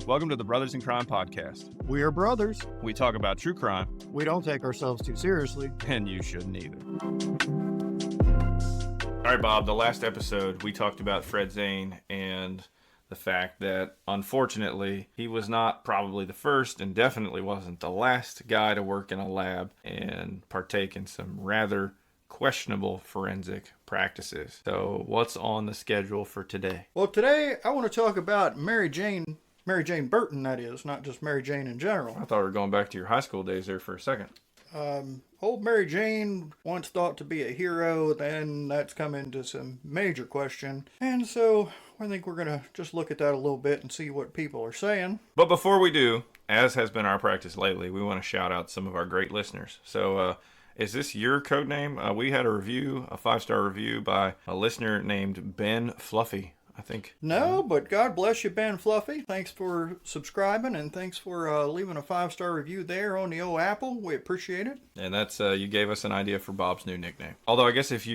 Welcome to the Brothers in Crime podcast. We are brothers. We talk about true crime, We don't take ourselves too seriously. and you shouldn't either. All right, Bob, the last episode we talked about Fred Zain and the fact that, unfortunately, he was not probably the first and definitely wasn't the last guy to work in a lab and partake in some rather questionable forensic practices. So what's on the schedule for today? Well, today I want to talk about Mary Jane Burton, that is, not just Mary Jane in general. I thought we were going back to your high school days there for a second. Old Mary Jane, once thought to be a hero, then that's come into some major question. And so I think we're going to just look at that a little bit and see what people are saying. But before we do, as has been our practice lately, we want to shout out some of our great listeners. So, is this your code name? We had a 5-star review by a listener named Ben Fluffy, I think. No, but God bless you, Ben Fluffy. Thanks for subscribing and thanks for leaving a 5-star review there on the old Apple. We appreciate it. And that's, you gave us an idea for Bob's new nickname. Although I guess if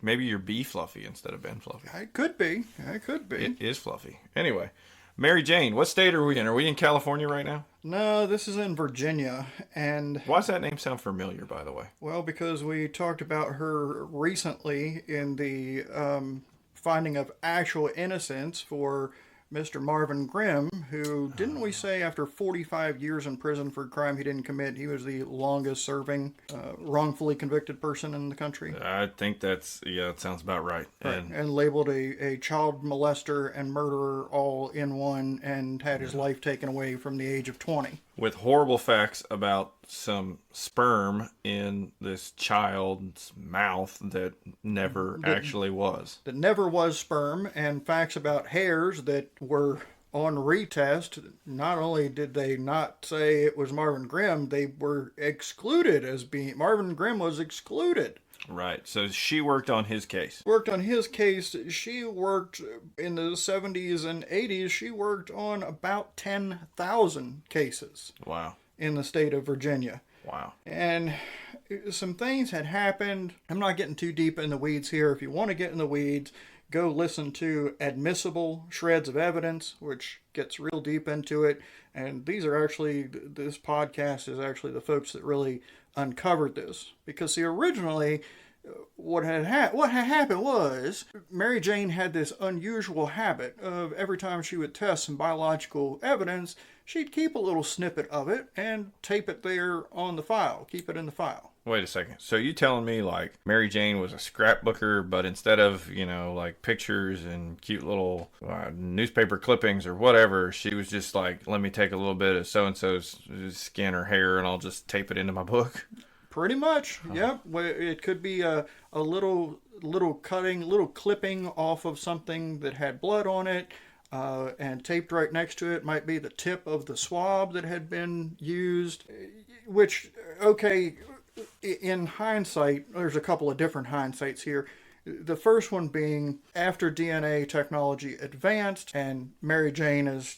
maybe you're B Fluffy instead of Ben Fluffy. It could be. It is Fluffy. Anyway, Mary Jane, what state are we in? Are we in California right now? No, this is in Virginia. And why does that name sound familiar, by the way? Well, because we talked about her recently in the finding of actual innocence for Mr. Marvin Grimm, who, didn't we say after 45 years in prison for a crime he didn't commit, he was the longest serving wrongfully convicted person in the country? I think that sounds about right. And labeled a child molester and murderer all in one, and had his life taken away from the age of 20. With horrible facts about some sperm in this child's mouth that never actually was. That never was sperm, and facts about hairs that were on retest. Not only did they not say it was Marvin Grimm, they were excluded as being... Marvin Grimm was excluded. Right, so she worked on his case. She worked in the 70s and 80s. She worked on about 10,000 cases. Wow. In the state of Virginia. Wow. And some things had happened. I'm not getting too deep in the weeds here. If you want to get in the weeds, go listen to Admissible Shreds of Evidence, which gets real deep into it. And this podcast is actually the folks that really uncovered this. Because originally, what had happened was Mary Jane had this unusual habit of every time she would test some biological evidence, she'd keep a little snippet of it and tape it there on the file, keep it in the file. Wait a second. So you telling me like Mary Jane was a scrapbooker, but instead of, like pictures and cute little newspaper clippings or whatever, she was just like, let me take a little bit of so-and-so's skin or hair and I'll just tape it into my book? Pretty much, yep. It could be a little clipping off of something that had blood on it, and taped right next to it might be the tip of the swab that had been used, which, okay, in hindsight, there's a couple of different hindsights here. The first one being after DNA technology advanced and Mary Jane is,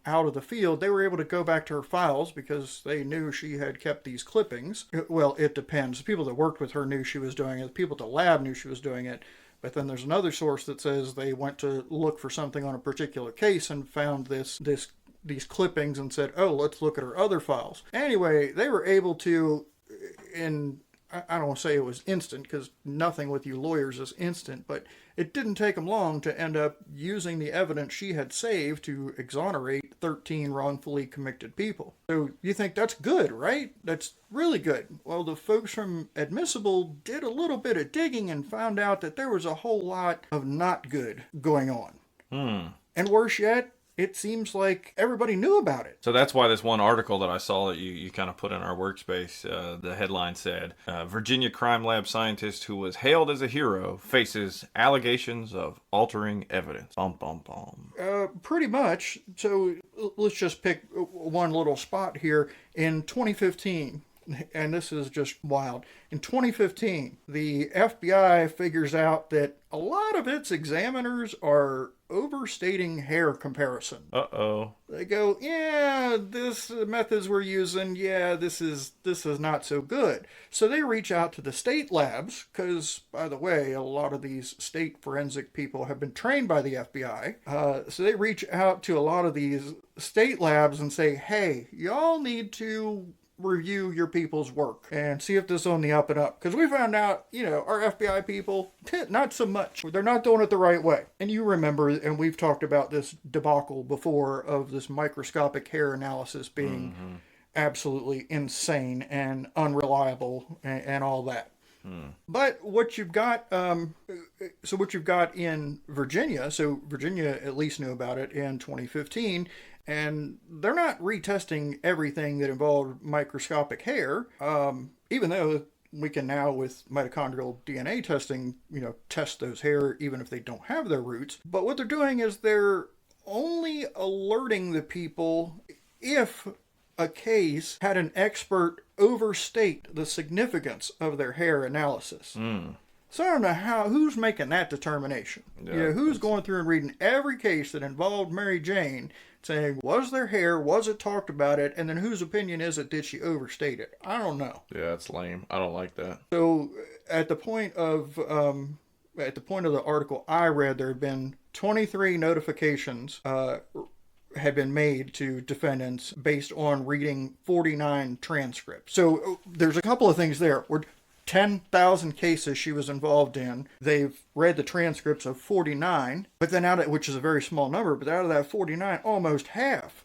out of the field, they were able to go back to her files because they knew she had kept these clippings. Well, it depends. The people that worked with her knew she was doing it. The people at the lab knew she was doing it. But then there's another source that says they went to look for something on a particular case and found these clippings and said, oh, let's look at her other files. Anyway, they were able to, I don't want to say it was instant because nothing with you lawyers is instant, but it didn't take them long to end up using the evidence she had saved to exonerate 13 wrongfully convicted people. So you think that's good, right? That's really good. Well, the folks from Admissible did a little bit of digging and found out that there was a whole lot of not good going on. And worse yet, it seems like everybody knew about it. So that's why this one article that I saw that you kind of put in our workspace, the headline said, Virginia crime lab scientist who was hailed as a hero faces allegations of altering evidence. Bum, bum, bum. Pretty much. So let's just pick one little spot here. In 2015, and this is just wild. In 2015, the FBI figures out that a lot of its examiners are overstating hair comparison. Uh-oh. They go, yeah, this methods we're using, yeah, this is not so good. So they reach out to the state labs, because, by the way, a lot of these state forensic people have been trained by the FBI. So they reach out to a lot of these state labs and say, hey, y'all need to review your people's work and see if this is on the up and up. Because we found out, our FBI people, not so much. They're not doing it the right way. And you remember, and we've talked about this debacle before of this microscopic hair analysis being absolutely insane and unreliable and all that. But what you've got, what you've got in Virginia, so Virginia at least knew about it in 2015, and they're not retesting everything that involved microscopic hair, even though we can now, with mitochondrial DNA testing, test those hair even if they don't have their roots. But what they're doing is they're only alerting the people if a case had an expert overstate the significance of their hair analysis. So I don't know who's making that determination. Who's going through and reading every case that involved Mary Jane, saying, was there hair, was it talked about it, and then whose opinion is it, did she overstate it? I don't know. Yeah, that's lame. I don't like that. So at the point of the article I read, there had been 23 notifications had been made to defendants based on reading 49 transcripts. So there's a couple of things there. 10,000 cases she was involved in. They've read the transcripts of 49, but then which is a very small number, but out of that 49, almost half.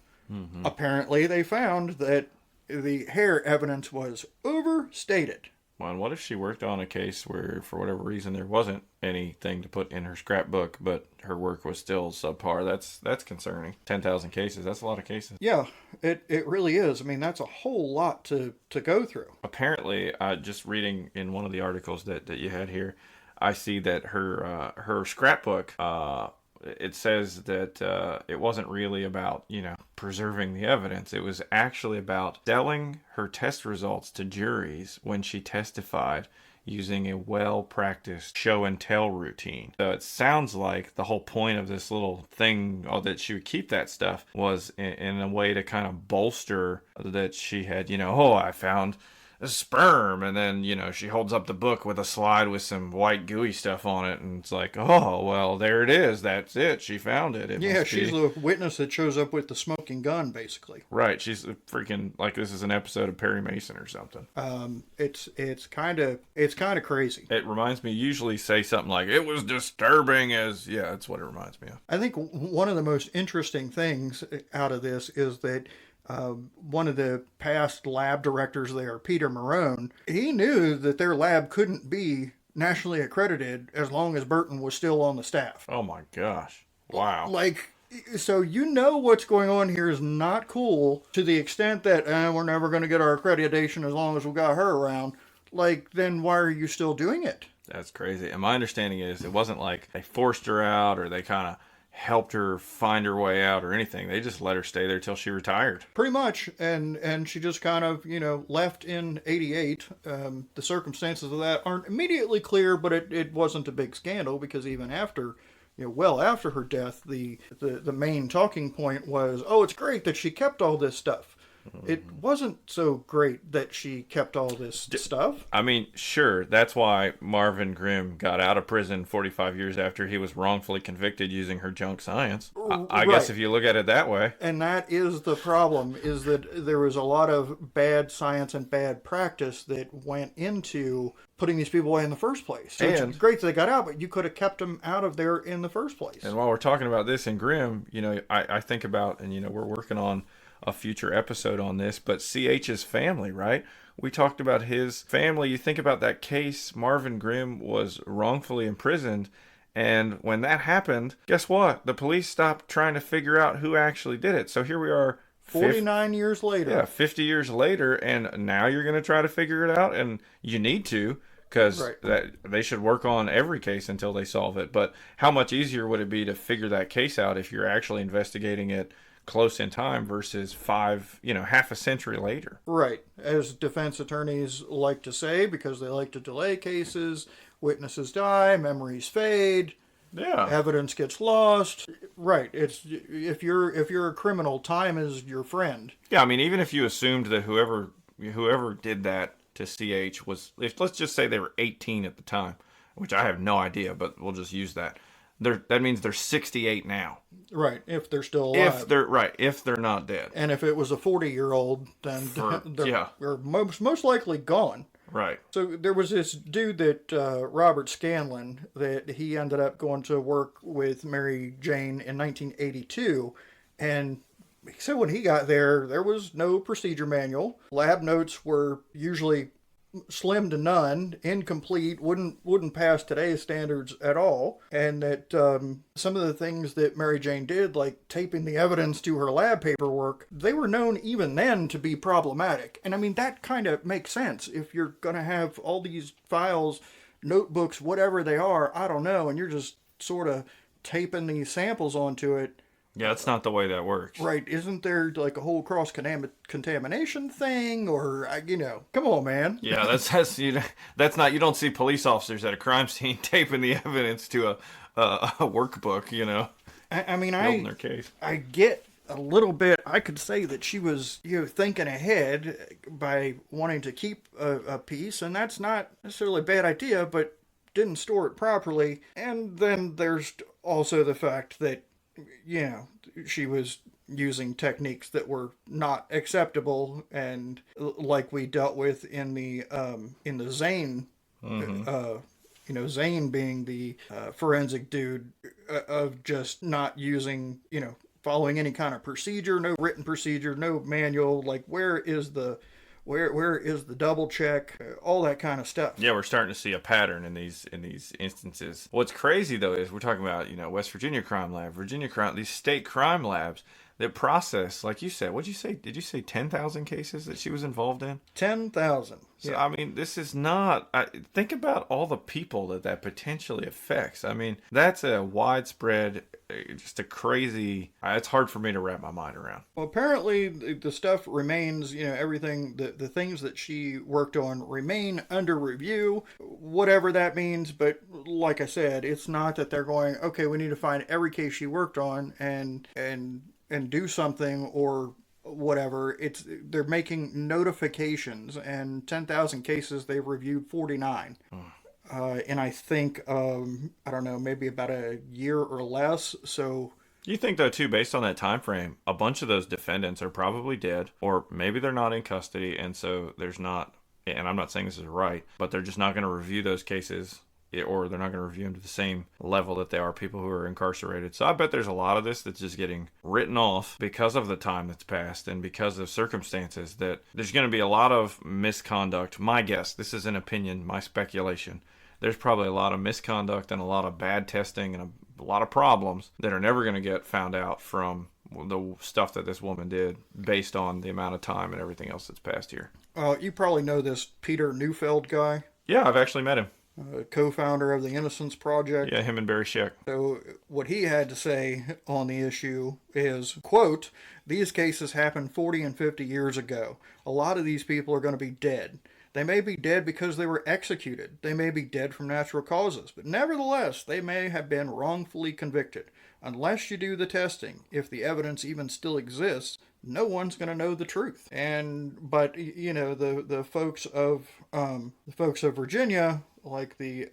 Apparently they found that the hair evidence was overstated. Well, and what if she worked on a case where, for whatever reason, there wasn't anything to put in her scrapbook, but her work was still subpar? That's concerning. 10,000 cases, that's a lot of cases. Yeah, it really is. I mean, that's a whole lot to go through. Apparently, just reading in one of the articles that you had here, I see that her scrapbook, it says that it wasn't really about, preserving the evidence. It was actually about selling her test results to juries when she testified using a well-practiced show-and-tell routine. So it sounds like the whole point of this little thing, that she would keep that stuff, was in a way to kind of bolster that she had, I found a sperm, and then she holds up the book with a slide with some white gooey stuff on it, and it's like, oh well, there it is, that's it, she found it. She's the witness that shows up with the smoking gun, basically. Right, she's a freaking, like, this is an episode of Perry Mason or something. It's kind of crazy. It reminds me, usually say something like, it was disturbing as, yeah, that's what it reminds me of. I think one of the most interesting things out of this is that one of the past lab directors there, Peter Marone, he knew that their lab couldn't be nationally accredited as long as Burton was still on the staff. Oh my gosh. Wow. So what's going on here is not cool, to the extent that we're never going to get our accreditation as long as we got her around. Then why are you still doing it? That's crazy. And my understanding is it wasn't like they forced her out or they kind of helped her find her way out or anything. They just let her stay there till she retired. Pretty much. And she just kind of, left in 88. The circumstances of that aren't immediately clear, but it wasn't a big scandal, because even after, well after her death, the main talking point was, oh, it's great that she kept all this stuff. It wasn't so great that she kept all this stuff. I mean, sure, that's why Marvin Grimm got out of prison 45 years after he was wrongfully convicted using her junk science. I guess if you look at it that way. And that is the problem, is that there was a lot of bad science and bad practice that went into putting these people away in the first place. So it's great that they got out, but you could have kept them out of there in the first place. And while we're talking about this in Grimm, I think about, and we're working on a future episode on this, but CH's family, right? We talked about his family. You think about that case, Marvin Grimm was wrongfully imprisoned, and when that happened, guess what? The police stopped trying to figure out who actually did it. So here we are 49 years later. Yeah, 50 years later, and now you're going to try to figure it out, and you need to, because they should work on every case until they solve it. But how much easier would it be to figure that case out if you're actually investigating it close in time versus half a century later. Right. As defense attorneys like to say, because they like to delay cases, witnesses die, memories fade, Yeah. evidence gets lost. Right. It's if you're a criminal, time is your friend. Yeah, I mean, even if you assumed that whoever did that to CH was, let's just say they were 18 at the time, which I have no idea, but we'll just use that. That means they're 68 now. Right, if they're still alive. If they're not dead. And if it was a 40-year-old, then they're most likely gone. Right. So there was this dude that Robert Scanlon, that he ended up going to work with Mary Jane in 1982, and so when he got there was no procedure manual. Lab notes were usually slim to none, incomplete, wouldn't pass today's standards at all, and that some of the things that Mary Jane did, like taping the evidence to her lab paperwork, they were known even then to be problematic. And I mean, that kind of makes sense. If you're going to have all these files, notebooks, whatever they are, I don't know, and you're just sort of taping these samples onto it. Yeah, that's not the way that works. Right. Isn't there like a whole cross-contamination thing? Or, come on, man. Yeah, that's not, you don't see police officers at a crime scene taping the evidence to a workbook, I mean, building their case. I get a little bit. I could say that she was, thinking ahead by wanting to keep a piece, and that's not necessarily a bad idea, but didn't store it properly. And then there's also the fact that, she was using techniques that were not acceptable, and like we dealt with in the Zain, Zain being the forensic dude, of just not using, following any kind of procedure, no written procedure, no manual. Like, where is the double check, all that kind of stuff. Yeah, we're starting to see a pattern in these instances. What's crazy though is we're talking about, West Virginia crime lab, these state crime labs that process, like you said, did you say 10,000 cases that she was involved in? 10,000. So, yeah. I mean, this is not, think about all the people that potentially affects. I mean, that's a widespread, just a crazy, it's hard for me to wrap my mind around. Well, apparently the stuff remains, everything, the things that she worked on remain under review, whatever that means. But like I said, it's not that they're going, okay, we need to find every case she worked on and do something or whatever. They're making notifications, and 10,000 cases, they've reviewed 49. And I think, I don't know, maybe about a year or less. So you think, though, too, based on that time frame, a bunch of those defendants are probably dead, or maybe they're not in custody, and so there's not, and I'm not saying this is right, but they're just not going to review those cases, or they're not going to review them to the same level that they are people who are incarcerated. So I bet there's a lot of this that's just getting written off because of the time that's passed and because of circumstances, that there's going to be a lot of misconduct. My guess, this is an opinion, my speculation. There's probably a lot of misconduct and a lot of bad testing and a lot of problems that are never going to get found out from the stuff that this woman did based on the amount of time and everything else that's passed here. You probably know this Peter Neufeld guy. Yeah, I've actually met him. Co-founder of the Innocence Project. Yeah, him and Barry Scheck. So what he had to say on the issue is, quote, "These cases happened 40 and 50 years ago. A lot of these people are going to be dead. They may be dead because they were executed. They may be dead from natural causes. But nevertheless, they may have been wrongfully convicted. Unless you do the testing, if the evidence even still exists, no one's going to know the truth." But the folks of Virginia, like the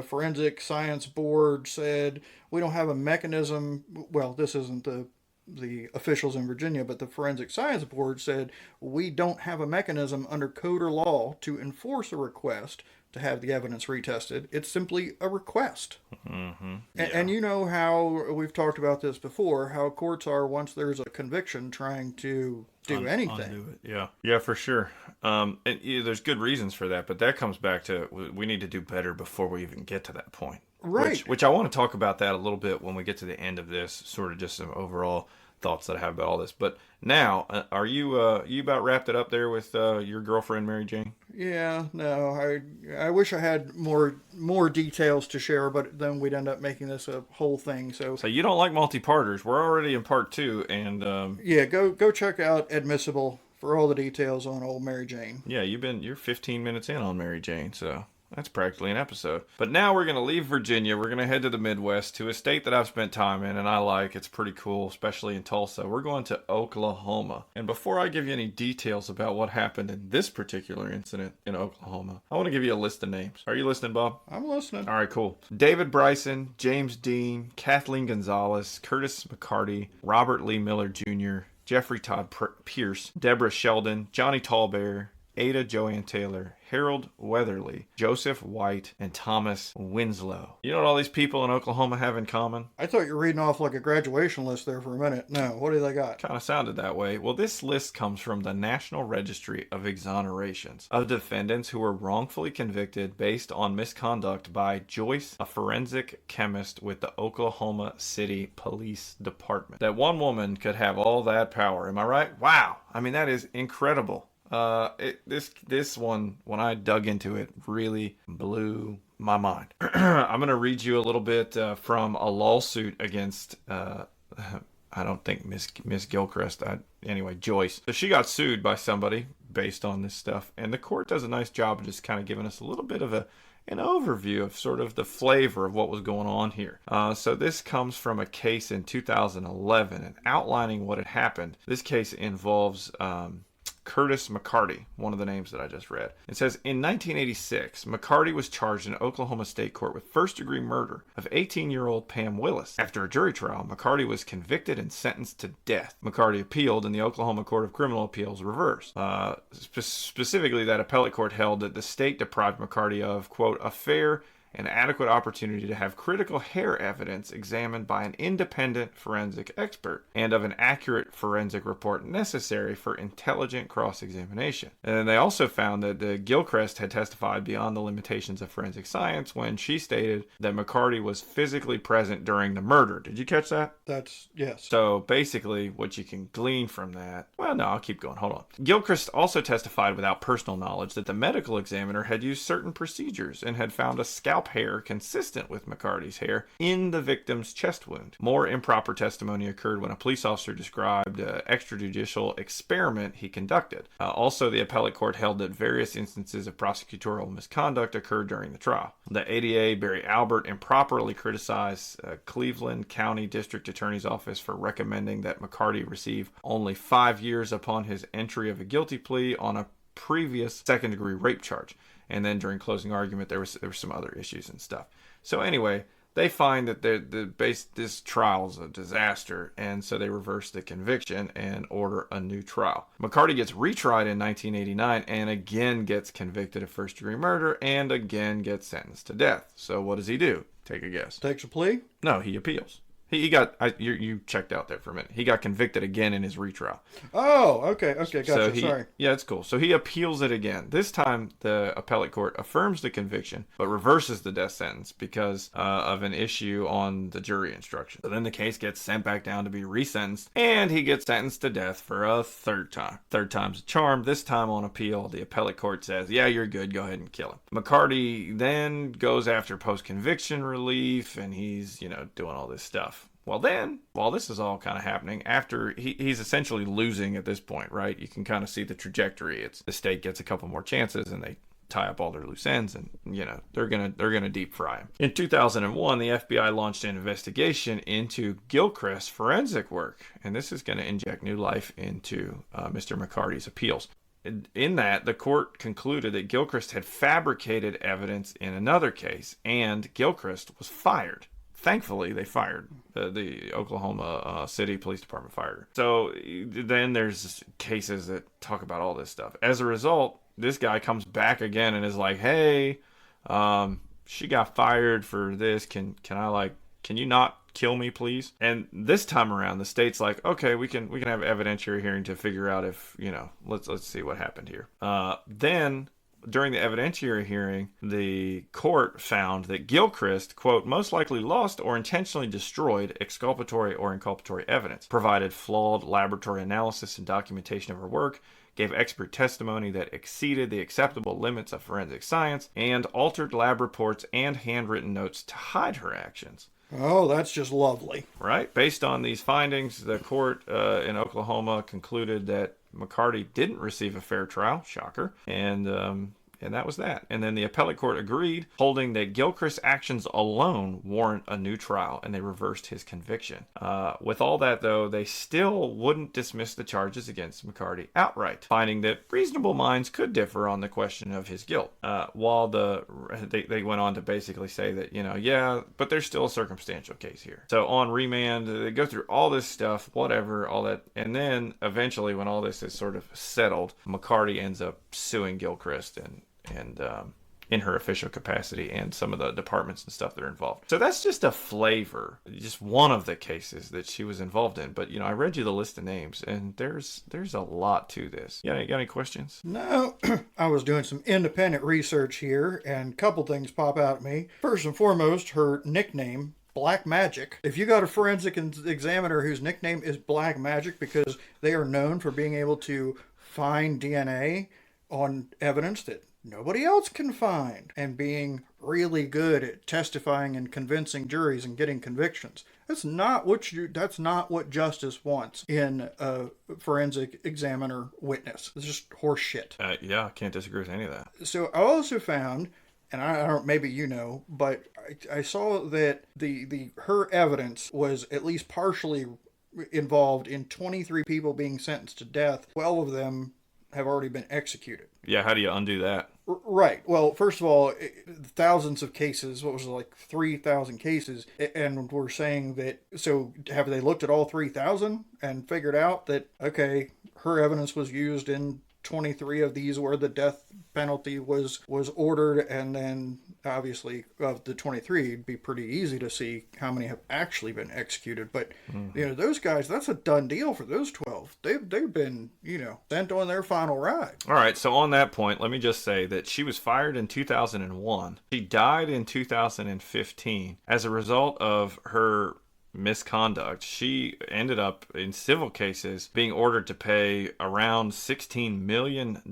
Forensic Science Board, said, we don't have a mechanism. Well, this isn't the officials in Virginia, but the Forensic Science Board said, we don't have a mechanism under code or law to enforce a request to have the evidence retested. It's simply a request. Mm-hmm. Yeah. And you know how we've talked about this before, how courts are, once there's a conviction, trying to do anything. Undo it. Yeah, for sure. And there's good reasons for that, but that comes back to we need to do better before we even get to that point. Right. Which I want to talk about that a little bit when we get to the end of this, sort of just some overall thoughts that I have about all this. But now, are you about wrapped it up there with your girlfriend, Mary Jane? Yeah, no, I wish I had more details to share, but then we'd end up making this a whole thing. So So you don't like multi-parters. We're already in part 2, and yeah, go check out Admissible for all the details on old Mary Jane. yeah, you're 15 minutes in on Mary Jane, so that's practically an episode. But now we're going to leave Virginia. We're going to head to the Midwest, to a state that I've spent time in and I like. It's pretty cool, especially in Tulsa. We're going to Oklahoma. And before I give you any details about what happened in this particular incident in Oklahoma, I want to give you a list of names. Are you listening, Bob? I'm listening. All right, cool. David Bryson, James Dean, Kathleen Gonzalez, Curtis McCarty, Robert Lee Miller Jr., Jeffrey Todd Pierce, Deborah Sheldon, Johnny Tallbear, Ada Joanne Taylor, Harold Weatherly, Joseph White, and Thomas Winslow. You know what all these people in Oklahoma have in common? I thought you were reading off like a graduation list there for a minute. No, what do they got? Kind of sounded that way. Well, this list comes from the National Registry of Exonerations of defendants who were wrongfully convicted based on misconduct by Joyce, a forensic chemist with the Oklahoma City Police Department. That one woman could have all that power. Am I right? Wow. I mean, that is incredible. This one, when I dug into it, really blew my mind. I'm going to read you a little bit from a lawsuit against, I don't think Miss Gilchrist. Anyway, Joyce. So she got sued by somebody based on this stuff, and the court does a nice job of just kind of giving us a little bit of an overview of sort of the flavor of what was going on here. So this comes from a case in 2011, and outlining what had happened. This case involves Curtis McCarty, one of the names that I just read. It says, in 1986, McCarty was charged in Oklahoma State Court with first-degree murder of 18-year-old Pam Willis. After a jury trial, McCarty was convicted and sentenced to death. McCarty appealed, and the Oklahoma Court of Criminal Appeals reversed. Specifically, that appellate court held that the state deprived McCarty of, quote, a fair an adequate opportunity to have critical hair evidence examined by an independent forensic expert and of an accurate forensic report necessary for intelligent cross-examination. And they also found that Gilchrist had testified beyond the limitations of forensic science when she stated that McCarty was physically present during the murder. Did you catch that? That's, yes. So basically what you can glean from that, well, no, I'll keep going. Hold on. Gilchrist also testified without personal knowledge that the medical examiner had used certain procedures and had found a scalp hair consistent with McCarty's hair in the victim's chest wound. More improper testimony occurred when a police officer described an extrajudicial experiment he conducted. Also, the appellate court held that various instances of prosecutorial misconduct occurred during the trial. The ADA, Barry Albert, improperly criticized Cleveland County District Attorney's Office for recommending that McCarty receive only 5 years upon his entry of a guilty plea on a previous second-degree rape charge. And then during closing argument, there were some other issues and stuff. So anyway, they find that this trial is a disaster, and so they reverse the conviction and order a new trial. McCarty gets retried in 1989 and again gets convicted of first-degree murder and again gets sentenced to death. So what does he do? Take a guess. Takes a plea? No, he appeals. He got, you checked out there for a minute. He got convicted again in his retrial. Oh, okay, gotcha, so sorry. Yeah, it's cool. So he appeals it again. This time, the appellate court affirms the conviction, but reverses the death sentence because of an issue on the jury instruction. So then the case gets sent back down to be resentenced, and he gets sentenced to death for a third time. Third time's a charm. This time on appeal, the appellate court says, yeah, you're good. Go ahead and kill him. McCarty then goes after post-conviction relief, and he's, doing all this stuff. Well then, while this is all kind of happening, after he's essentially losing at this point, right? You can kind of see the trajectory. It's the state gets a couple more chances and they tie up all their loose ends, and they're gonna deep fry him. In 2001, the FBI launched an investigation into Gilchrist's forensic work, and this is going to inject new life into Mr. McCarty's appeals. In that, the court concluded that Gilchrist had fabricated evidence in another case, and Gilchrist was fired. Thankfully, they fired the Oklahoma City Police Department fired her. So then there's cases that talk about all this stuff. As a result, this guy comes back again and is like, "Hey, she got fired for this. Can you not kill me, please?" And this time around, the state's like, "Okay, we can have evidentiary hearing to figure out if let's see what happened here." Then during the evidentiary hearing, the court found that Gilchrist, quote, most likely lost or intentionally destroyed exculpatory or inculpatory evidence, provided flawed laboratory analysis and documentation of her work, gave expert testimony that exceeded the acceptable limits of forensic science, and altered lab reports and handwritten notes to hide her actions. Oh, that's just lovely. Right? Based on these findings, the court in Oklahoma concluded that McCarty didn't receive a fair trial. Shocker. And that was that. And then the appellate court agreed, holding that Gilchrist's actions alone warrant a new trial, and they reversed his conviction. With all that, though, they still wouldn't dismiss the charges against McCarty outright, finding that reasonable minds could differ on the question of his guilt. While they went on to basically say that, yeah, but there's still a circumstantial case here. So on remand, they go through all this stuff, whatever, all that. And then eventually, when all this is sort of settled, McCarty ends up suing Gilchrist and in her official capacity and some of the departments and stuff that are involved. So that's just a flavor, just one of the cases that she was involved in. But, I read you the list of names, and there's a lot to this. You got any questions? No, I was doing some independent research here, and a couple things pop out at me. First and foremost, her nickname, Black Magic. If you got a forensic examiner whose nickname is Black Magic because they are known for being able to find DNA on evidence that nobody else can find, and being really good at testifying and convincing juries and getting convictions. That's not what justice wants in a forensic examiner witness. It's just horse shit. Yeah, I can't disagree with any of that. So I also found, and I don't, maybe but I saw that her evidence was at least partially involved in 23 people being sentenced to death. 12 of them have already been executed. Yeah, how do you undo that? Right. Well, first of all, thousands of cases, what was it, like 3,000 cases, and we're saying that, so have they looked at all 3,000 and figured out that, okay, her evidence was used in 23 of these where the death penalty was ordered, and then obviously of the 23 it'd be pretty easy to see how many have actually been executed. But those guys, that's a done deal for those 12. They've been sent on their final ride. All right, so on that point, let me just say that she was fired in 2001. She died in 2015 as a result of her misconduct. She ended up in civil cases being ordered to pay around $16 million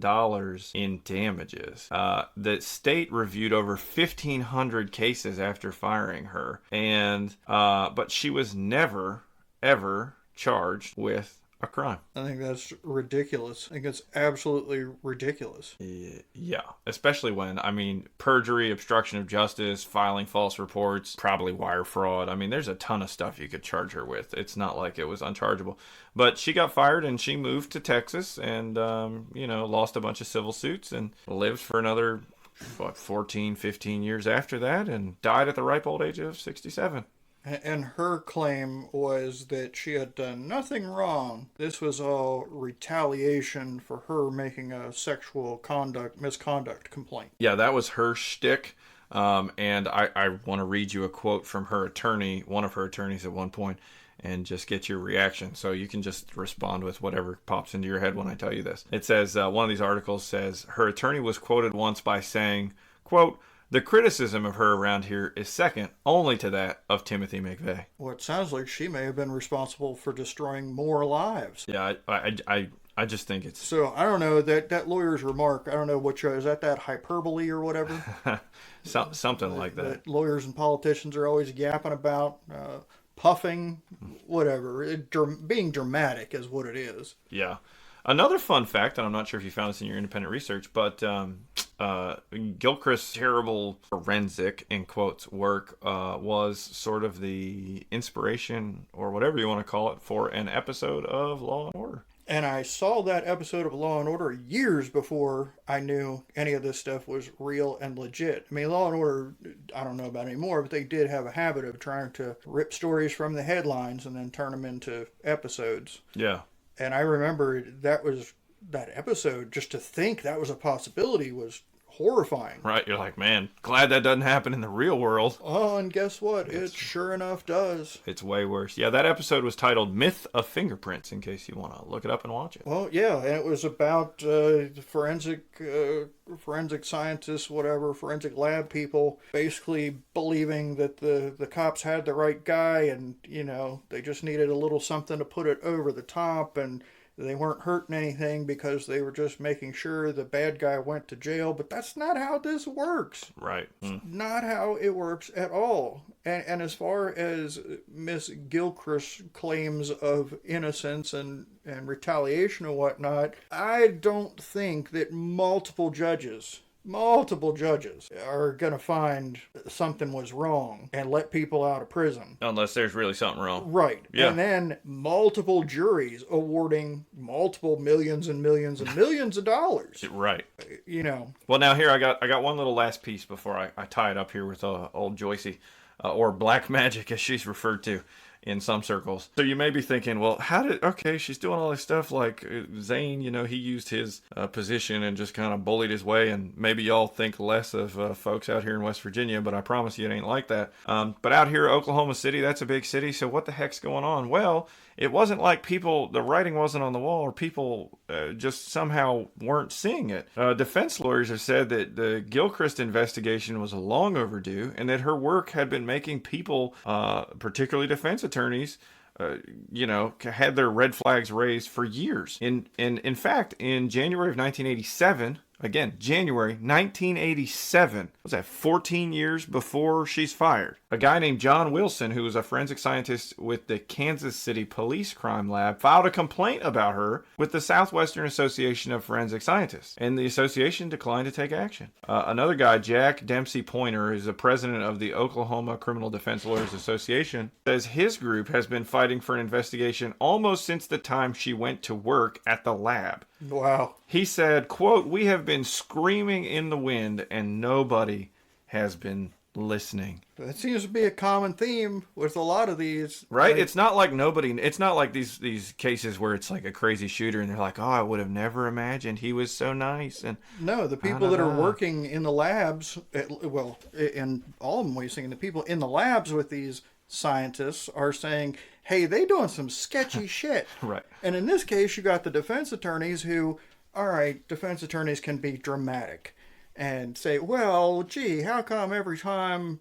in damages. The state reviewed over 1,500 cases after firing her, and but she was never ever charged with a crime. I think that's ridiculous. I think it's absolutely ridiculous. Yeah, especially when, perjury, obstruction of justice, filing false reports, probably wire fraud. There's a ton of stuff you could charge her with. It's not like it was unchargeable. But she got fired and she moved to Texas and, lost a bunch of civil suits and lived for another, 14, 15 years after that and died at the ripe old age of 67. And her claim was that she had done nothing wrong. This was all retaliation for her making a sexual misconduct complaint. Yeah, that was her shtick. And I want to read you a quote from her attorney, one of her attorneys at one point, and just get your reaction. So you can just respond with whatever pops into your head when I tell you this. It says, one of these articles says, her attorney was quoted once by saying, quote, "The criticism of her around here is second only to that of Timothy McVeigh." Well, it sounds like she may have been responsible for destroying more lives. Yeah, I just think it's... So, I don't know, that lawyer's remark, I don't know is that hyperbole or whatever? Something like that. Lawyers and politicians are always yapping about, puffing, whatever. Being dramatic is what it is. Yeah. Another fun fact, and I'm not sure if you found this in your independent research, but Gilchrist's terrible forensic, in quotes, work was sort of the inspiration, or whatever you want to call it, for an episode of Law & Order. And I saw that episode of Law & Order years before I knew any of this stuff was real and legit. Law & Order, I don't know about anymore, but they did have a habit of trying to rip stories from the headlines and then turn them into episodes. Yeah. And I remember that episode, just to think that was a possibility was horrifying. Right, you're like, man, glad that doesn't happen in the real world. Oh, and guess what? It sure enough does. It's way worse. Yeah, that episode was titled Myth of Fingerprints, in case you want to look it up and watch it. Well, yeah, and it was about forensic scientists, whatever, forensic lab people, basically believing that the cops had the right guy, and, you know, they just needed a little something to put it over the top, and they weren't hurting anything because they were just making sure the bad guy went to jail. But that's not how this works. Right. Not how it works at all. And as far as Miss Gilchrist's claims of innocence and retaliation and whatnot, I don't think that multiple judges are going to find something was wrong and let people out of prison. Unless there's really something wrong. Right. Yeah. And then multiple juries awarding multiple millions and millions and millions of dollars. Right. You know. Well, now here I got one little last piece before I tie it up here with old Joycey, or Black Magic as she's referred to in some circles. So you may be thinking, well, she's doing all this stuff like Zain, you know, he used his position and just kind of bullied his way, and maybe y'all think less of folks out here in West Virginia, but I promise you it ain't like that. But out here, Oklahoma City, that's a big city, so what the heck's going on? Well, it wasn't like the writing wasn't on the wall, or people just somehow weren't seeing it. Defense lawyers have said that the Gilchrist investigation was long overdue, and that her work had been making people, particularly defense attorneys, had their red flags raised for years. In fact, in January of 1987, again, January 1987, was that 14 years before she's fired? A guy named John Wilson, who was a forensic scientist with the Kansas City Police Crime Lab, filed a complaint about her with the Southwestern Association of Forensic Scientists, and the association declined to take action. Another guy, Jack Dempsey Pointer, is the president of the Oklahoma Criminal Defense Lawyers Association, says his group has been fighting for an investigation almost since the time she went to work at the lab. Wow. He said, quote, "We have been screaming in the wind and nobody has been listening." That seems to be a common theme with a lot of these. Right? Like, It's not like these cases where it's like a crazy shooter and they're like, oh, I would have never imagined he was so nice. And no, the people that are working in the labs, in all of them we've seen, the people in the labs with these scientists are saying, hey, they doing some sketchy shit. Right. And in this case, you got the defense attorneys who, all right, defense attorneys can be dramatic and say, well, gee, how come every time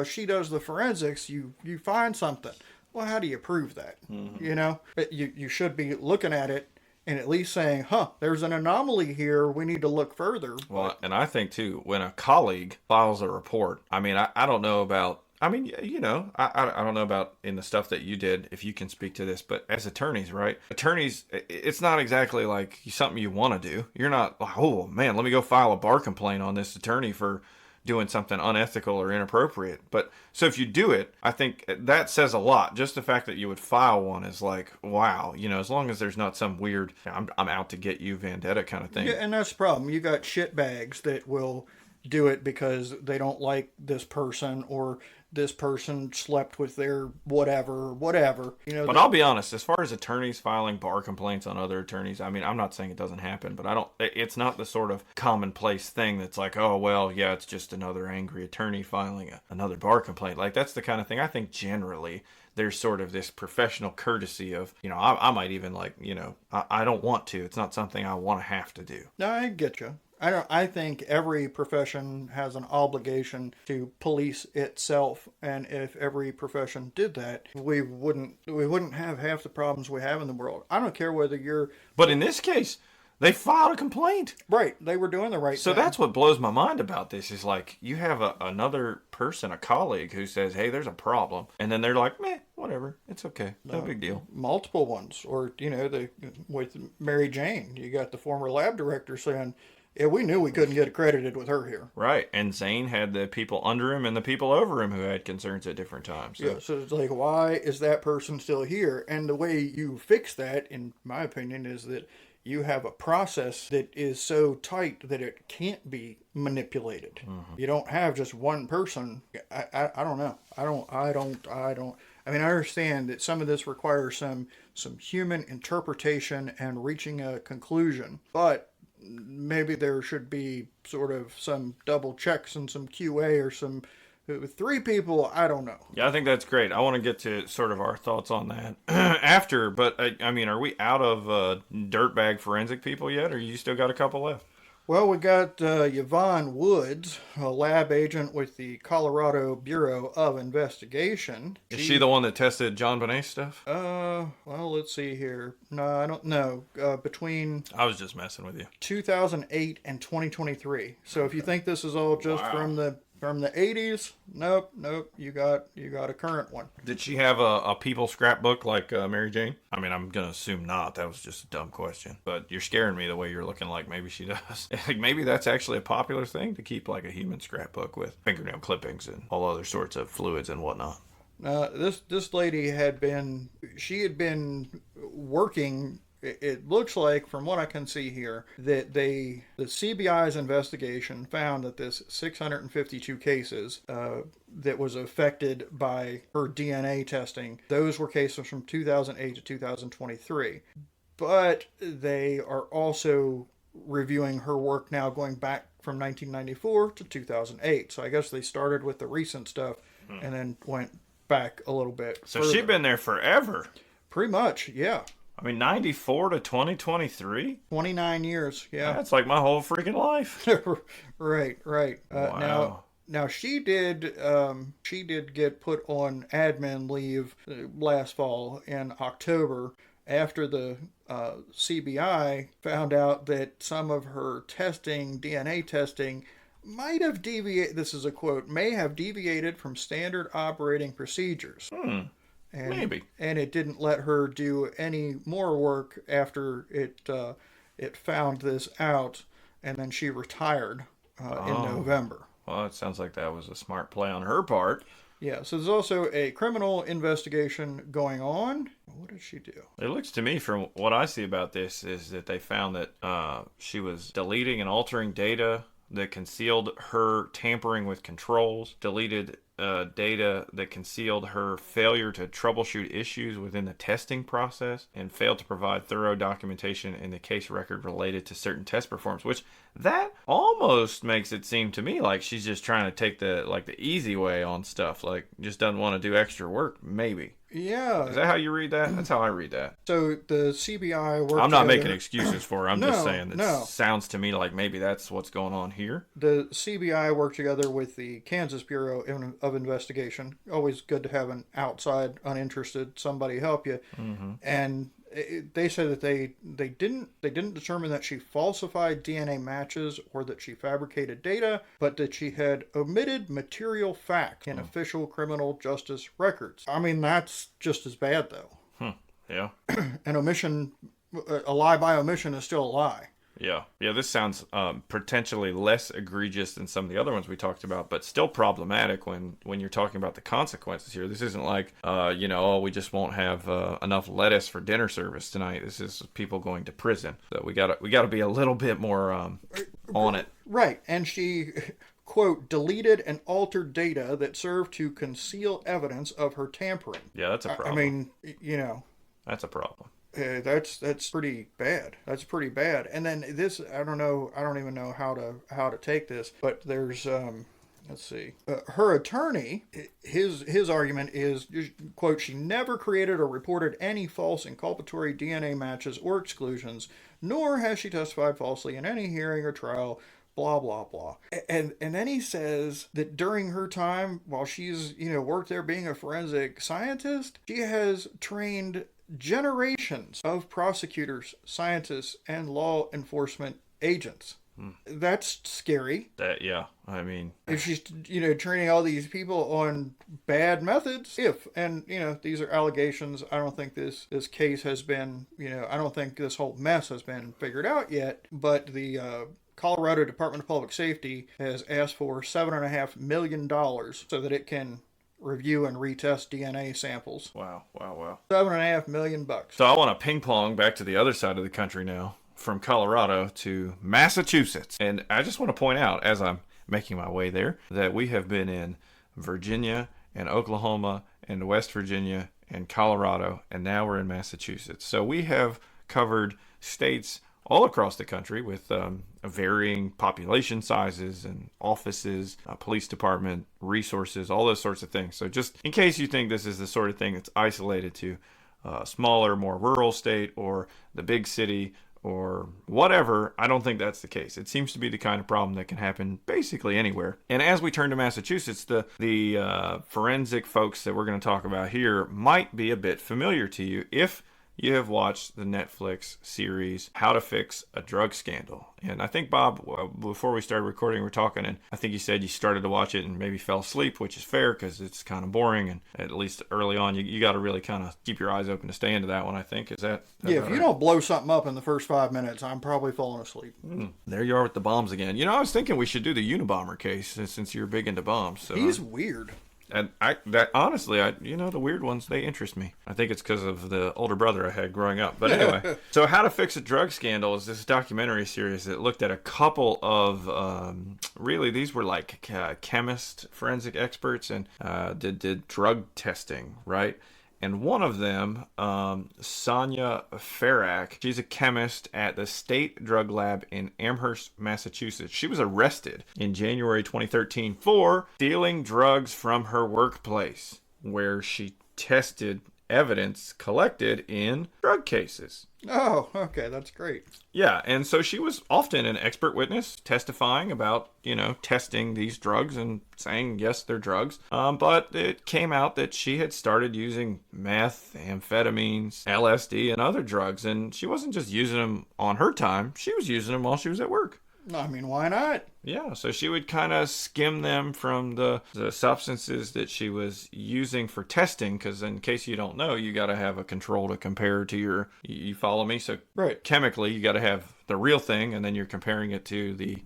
she does the forensics, you find something? Well, how do you prove that? Mm-hmm. You know, you should be looking at it and at least saying, there's an anomaly here. We need to look further. Well, and I think, too, when a colleague files a report, I mean, I don't know about, I mean, you know, I don't know about in the stuff that you did, if you can speak to this, but as attorneys, right? Attorneys, it's not exactly like something you want to do. You're not like, oh, man, let me go file a bar complaint on this attorney for doing something unethical or inappropriate. But so if you do it, I think that says a lot. Just the fact that you would file one is like, wow, you know, as long as there's not some weird, I'm out to get you vendetta kind of thing. Yeah, and that's the problem. You got shitbags that will do it because they don't like this person, or this person slept with their whatever. You know. But I'll be honest, as far as attorneys filing bar complaints on other attorneys, I mean, I'm not saying it doesn't happen, but it's not the sort of commonplace thing that's like, oh, well, yeah, it's just another angry attorney filing another bar complaint. Like, that's the kind of thing I think generally there's sort of this professional courtesy of, you know, I might even like, you know, I don't want to. It's not something I want to have to do. No, I get you. I think every profession has an obligation to police itself, and if every profession did that, we wouldn't have half the problems we have in the world. I don't care whether you're... But in this case, they filed a complaint. Right. They were doing the right thing. So that's what blows my mind about this is like you have another person, a colleague who says, hey, there's a problem. And then they're like, meh, whatever. It's okay. No big deal. Multiple ones. Or, you know, with Mary Jane, you got the former lab director saying, yeah, we knew we couldn't get accredited with her here. Right. And Zain had the people under him and the people over him who had concerns at different times. So. Yeah, so it's like, why is that person still here? And the way you fix that, in my opinion, is that you have a process that is so tight that it can't be manipulated. Mm-hmm. You don't have just one person. I don't know. I mean, I understand that some of this requires some human interpretation and reaching a conclusion, but maybe there should be sort of some double checks and some QA or some 3 people. I don't know. Yeah, I think that's great. I want to get to sort of our thoughts on that after, but I mean, are we out of dirtbag forensic people yet, or you still got a couple left? Well, we got Yvonne Woods, a lab agent with the Colorado Bureau of Investigation. Is she the one that tested John Bonet's stuff? Well, let's see here. No, I don't know. Between I was just messing with you. 2008 and 2023. So if you think this is all just from the 80s, nope. You got a current one. Did she have a people scrapbook like Mary Jane? I mean, I'm gonna assume not. That was just a dumb question. But you're scaring me the way you're looking like maybe she does. Like maybe that's actually a popular thing to keep like a human scrapbook with fingernail clippings and all other sorts of fluids and whatnot. This lady had been working. It looks like, from what I can see here, that the CBI's investigation found that this 652 cases that was affected by her DNA testing, those were cases from 2008 to 2023. But they are also reviewing her work now going back from 1994 to 2008. So I guess they started with the recent stuff and then went back a little bit. So she'd been there forever. Pretty much, yeah. I mean, 94 to 2023? 29 years, yeah. That's like my whole freaking life. Right. Wow. Now she did get put on admin leave last fall in October after the CBI found out that some of her DNA testing, might have deviated, this is a quote, may have deviated from standard operating procedures. Maybe. And it didn't let her do any more work after it found this out, and then she retired in November. Well, it sounds like that was a smart play on her part. Yeah, so there's also a criminal investigation going on. What did she do? It looks to me, from what I see about this, is that they found that she was deleting and altering data that concealed her tampering with controls, deleted data that concealed her failure to troubleshoot issues within the testing process, and failed to provide thorough documentation in the case record related to certain test performance, which that almost makes it seem to me like she's just trying to take the easy way on stuff, like just doesn't want to do extra work, maybe. Yeah. Is that how you read that? That's how I read that. So the CBI worked I'm not making excuses for her. I'm just saying that no. sounds to me like maybe that's what's going on here. The CBI worked together with the Kansas Bureau of Investigation. Always good to have an outside, uninterested somebody help you. Mm-hmm. And they said that they didn't determine that she falsified DNA matches or that she fabricated data, but that she had omitted material facts in official criminal justice records. I mean, that's just as bad, though. Yeah. A lie by omission is still a lie. Yeah, this sounds potentially less egregious than some of the other ones we talked about, but still problematic when you're talking about the consequences here. This isn't like, we just won't have enough lettuce for dinner service tonight. This is people going to prison. So we gotta be a little bit more on it. Right, and she, quote, deleted and altered data that served to conceal evidence of her tampering. Yeah, that's a problem. I mean, That's a problem. That's pretty bad. That's pretty bad. And then this, I don't even know how to take this, but there's let's see. Her attorney, his argument is, quote, she never created or reported any false inculpatory DNA matches or exclusions, nor has she testified falsely in any hearing or trial, blah, blah, blah. And then he says that during her time, while she's, worked there being a forensic scientist, she has trained generations of prosecutors, scientists, and law enforcement agents. That's scary. I mean, if she's training all these people on bad methods, these are allegations. I don't think this case has been, I don't think this whole mess has been figured out yet, but the Colorado Department of Public Safety has asked for $7.5 million so that it can review and retest DNA samples. Wow. $7.5 million. So I want to ping pong back to the other side of the country now, from Colorado to Massachusetts. And I just want to point out, as I'm making my way there, that we have been in Virginia and Oklahoma and West Virginia and Colorado, and now we're in Massachusetts. So we have covered states all across the country with varying population sizes and offices, police department, resources, all those sorts of things. So just in case you think this is the sort of thing that's isolated to a smaller, more rural state or the big city or whatever, I don't think that's the case. It seems to be the kind of problem that can happen basically anywhere. And as we turn to Massachusetts, the forensic folks that we're going to talk about here might be a bit familiar to you if you have watched the Netflix series How to Fix a Drug Scandal. And I think, Bob, before we started recording, we're talking, and I think you said you started to watch it and maybe fell asleep, which is fair because it's kind of boring. And at least early on, you got to really kind of keep your eyes open to stay into that one, I think. Is that yeah, if you don't blow something up in the first 5 minutes, I'm probably falling asleep. There you are with the bombs again. You know, I was thinking we should do the Unabomber case since you're big into bombs. So he's weird. And honestly, the weird ones, they interest me. I think it's because of the older brother I had growing up. But anyway, so How to Fix a Drug Scandal is this documentary series that looked at a couple of, really, these were like chemist forensic experts and did drug testing, right? And one of them, Sonia Farak, she's a chemist at the State Drug Lab in Amherst, Massachusetts. She was arrested in January 2013 for stealing drugs from her workplace, where she tested evidence collected in drug cases. Oh, okay, that's great. Yeah, and so she was often an expert witness testifying about, testing these drugs and saying, yes, they're drugs. But it came out that she had started using meth, amphetamines, LSD, and other drugs, and she wasn't just using them on her time, she was using them while she was at work. I mean, why not? Yeah, so she would kind of skim them from the substances that she was using for testing, because in case you don't know, you got to have a control to compare to your, you follow me? So right. Chemically, you got to have the real thing, and then you're comparing it to the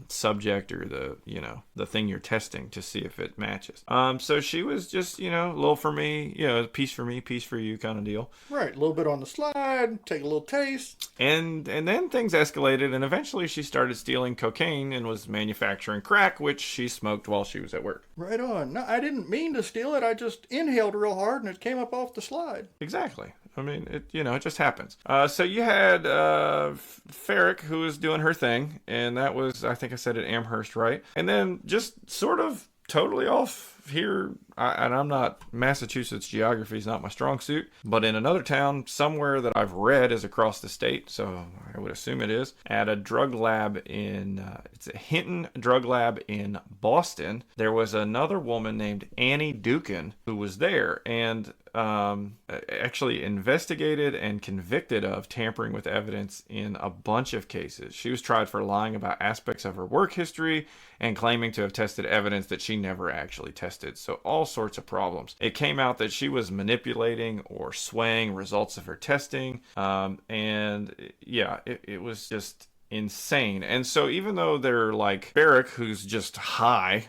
subject or the thing you're testing to see if it matches. So she was just, a little for me, piece for me, piece for you kind of deal. Right, a little bit on the slide, take a little taste. And then things escalated, and eventually she started stealing cocaine and was manufacturing crack, which she smoked while she was at work. Right on. No, I didn't mean to steal it. I just inhaled real hard and it came up off the slide. Exactly. I mean, it just happens. So you had Farrick, who was doing her thing, and that was, I think I said it, Amherst, right? And then just sort of totally off here, and I'm not, Massachusetts geography is not my strong suit, but in another town somewhere that I've read is across the state, so I would assume it is, at a drug lab in, it's a Hinton drug lab in Boston, there was another woman named Annie Dukin who was there, and actually investigated and convicted of tampering with evidence in a bunch of cases. She was tried for lying about aspects of her work history and claiming to have tested evidence that she never actually tested. So all sorts of problems. It came out that she was manipulating or swaying results of her testing. And yeah, it was just insane. And so even though they're like Barrick, who's just high,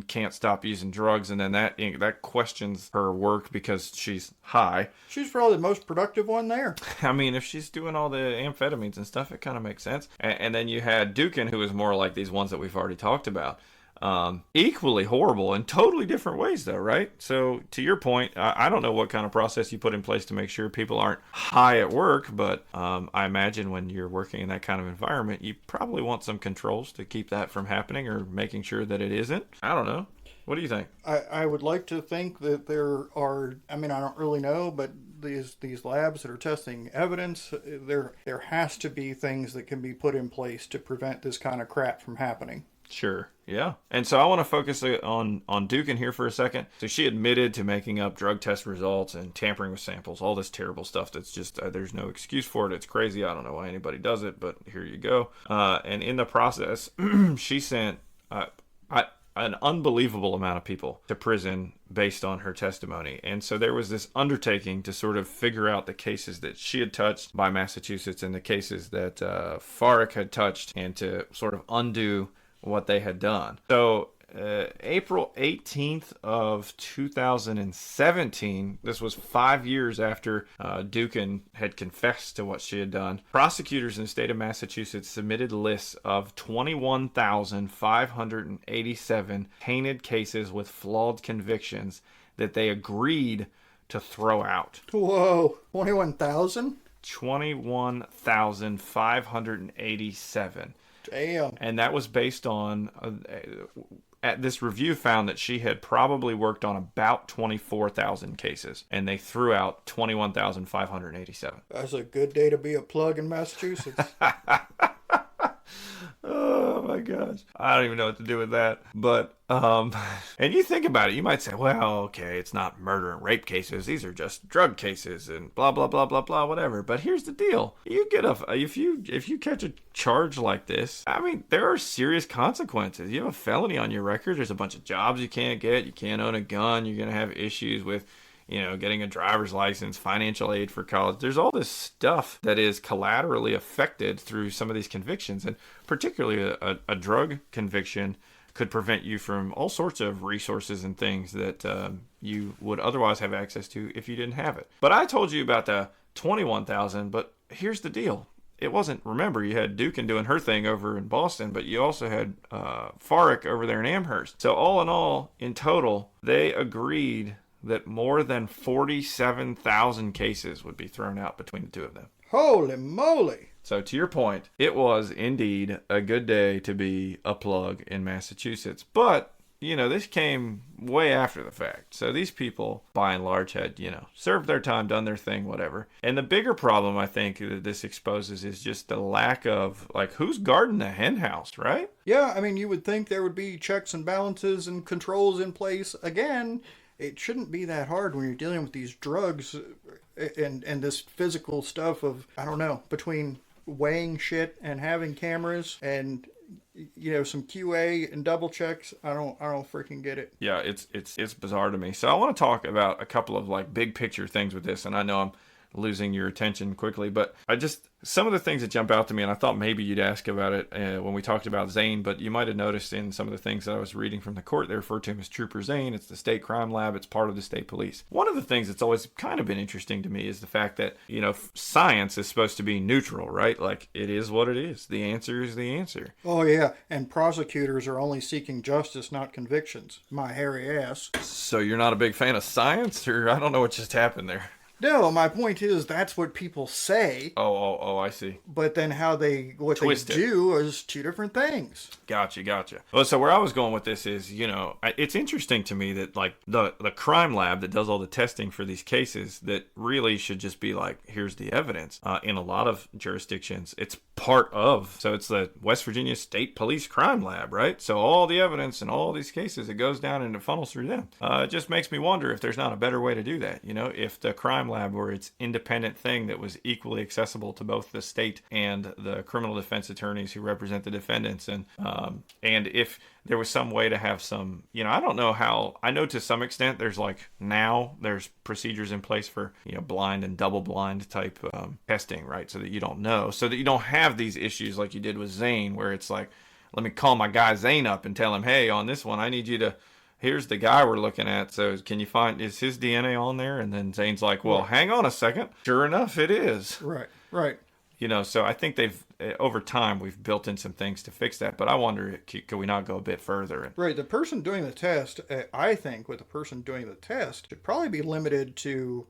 can't stop using drugs, and then that questions her work because she's high. She's probably the most productive one there. I mean, if she's doing all the amphetamines and stuff, it kind of makes sense. And then you had Dukin, who is more like these ones that we've already talked about. Equally horrible in totally different ways though, right? So to your point, I don't know what kind of process you put in place to make sure people aren't high at work, but I imagine when you're working in that kind of environment, you probably want some controls to keep that from happening or making sure that it isn't. I don't know. What do you think? I would like to think that there are, I don't really know, but these labs that are testing evidence, there has to be things that can be put in place to prevent this kind of crap from happening. Sure. Yeah. And so I want to focus on Dukin here for a second. So she admitted to making up drug test results and tampering with samples, all this terrible stuff that's just, there's no excuse for it. It's crazy. I don't know why anybody does it, but here you go. And in the process, she sent an unbelievable amount of people to prison based on her testimony. And so there was this undertaking to sort of figure out the cases that she had touched by Massachusetts and the cases that Farrick had touched, and to sort of undo what they had done. So April 18th of 2017, this was 5 years after Dukin had confessed to what she had done, prosecutors in the state of Massachusetts submitted lists of 21,587 tainted cases with flawed convictions that they agreed to throw out. Whoa, 21,000? 21,587. Damn. And that was based on at this review found that she had probably worked on about 24,000 cases, and they threw out 21,587. That's a good day to be a plug in Massachusetts. Oh my gosh. I don't even know what to do with that. But, and you think about it, you might say, well, okay, it's not murder and rape cases. These are just drug cases and blah, blah, blah, blah, blah, whatever. But here's the deal. You get if you catch a charge like this, I mean, there are serious consequences. You have a felony on your record. There's a bunch of jobs you can't get. You can't own a gun. You're going to have issues with, getting a driver's license, financial aid for college. There's all this stuff that is collaterally affected through some of these convictions. And particularly a drug conviction could prevent you from all sorts of resources and things that you would otherwise have access to if you didn't have it. But I told you about the 21,000, but here's the deal. It wasn't, remember, you had Dukin doing her thing over in Boston, but you also had Farrick over there in Amherst. So all in all, in total, they agreed that more than 47,000 cases would be thrown out between the two of them. Holy moly. So to your point, it was indeed a good day to be a plug in Massachusetts. But, this came way after the fact. So these people, by and large, had, served their time, done their thing, whatever. And the bigger problem, I think, that this exposes is just the lack of, who's guarding the hen house, right? Yeah, I mean, you would think there would be checks and balances and controls in place. Again, it shouldn't be that hard when you're dealing with these drugs and this physical stuff of, I don't know, between weighing shit and having cameras and some QA and double checks. I don't freaking get it. Yeah, it's bizarre to me. So I want to talk about a couple of big picture things with this, and I know I'm losing your attention quickly, but some of the things that jump out to me, and I thought maybe you'd ask about it when we talked about Zain, but you might have noticed in some of the things that I was reading from the court, they refer to him as Trooper Zain. It's the state crime lab. It's part of the state police. One of the things that's always kind of been interesting to me is the fact that, science is supposed to be neutral, right? It is what it is. The answer is the answer. Oh, yeah. And prosecutors are only seeking justice, not convictions. My hairy ass. So you're not a big fan of science, or I don't know what just happened there. No, my point is that's what people say. Oh, I see. But then what they do is two different things. Gotcha. Well, so where I was going with this is, it's interesting to me that the crime lab that does all the testing for these cases that really should just be here's the evidence. In a lot of jurisdictions, it's part of. So it's the West Virginia State Police Crime Lab, right? So all the evidence in all these cases, it goes down and it funnels through them. It just makes me wonder if there's not a better way to do that. If the crime lab were its independent thing that was equally accessible to both the state and the criminal defense attorneys who represent the defendants, and if there was some way to have some, I don't know how. I know to some extent there's there's procedures in place for blind and double blind type testing, right? So that you don't know, so that you don't have these issues like you did with Zain, where it's let me call my guy Zain up and tell him, hey, on this one I need you to. Here's the guy we're looking at. So can you is his DNA on there? And then Zane's like, well, hang on a second. Sure enough, it is. Right. So I think over time, we've built in some things to fix that. But I wonder, could we not go a bit further? Right. The person doing the test, I think with the person doing the test, should probably be limited to,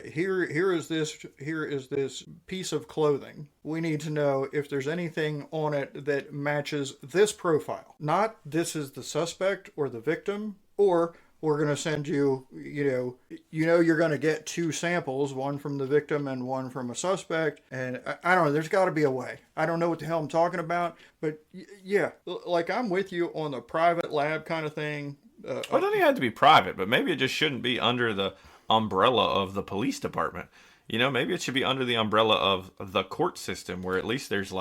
here is this piece of clothing. We need to know if there's anything on it that matches this profile. Not this is the suspect or the victim, or we're going to send you, you're going to get two samples, one from the victim and one from a suspect. And I don't know, there's got to be a way. I don't know what the hell I'm talking about, but yeah, I'm with you on the private lab kind of thing. Well, it doesn't have to be private, but maybe it just shouldn't be under the umbrella of the police department. Maybe it should be under the umbrella of the court system, where at least there's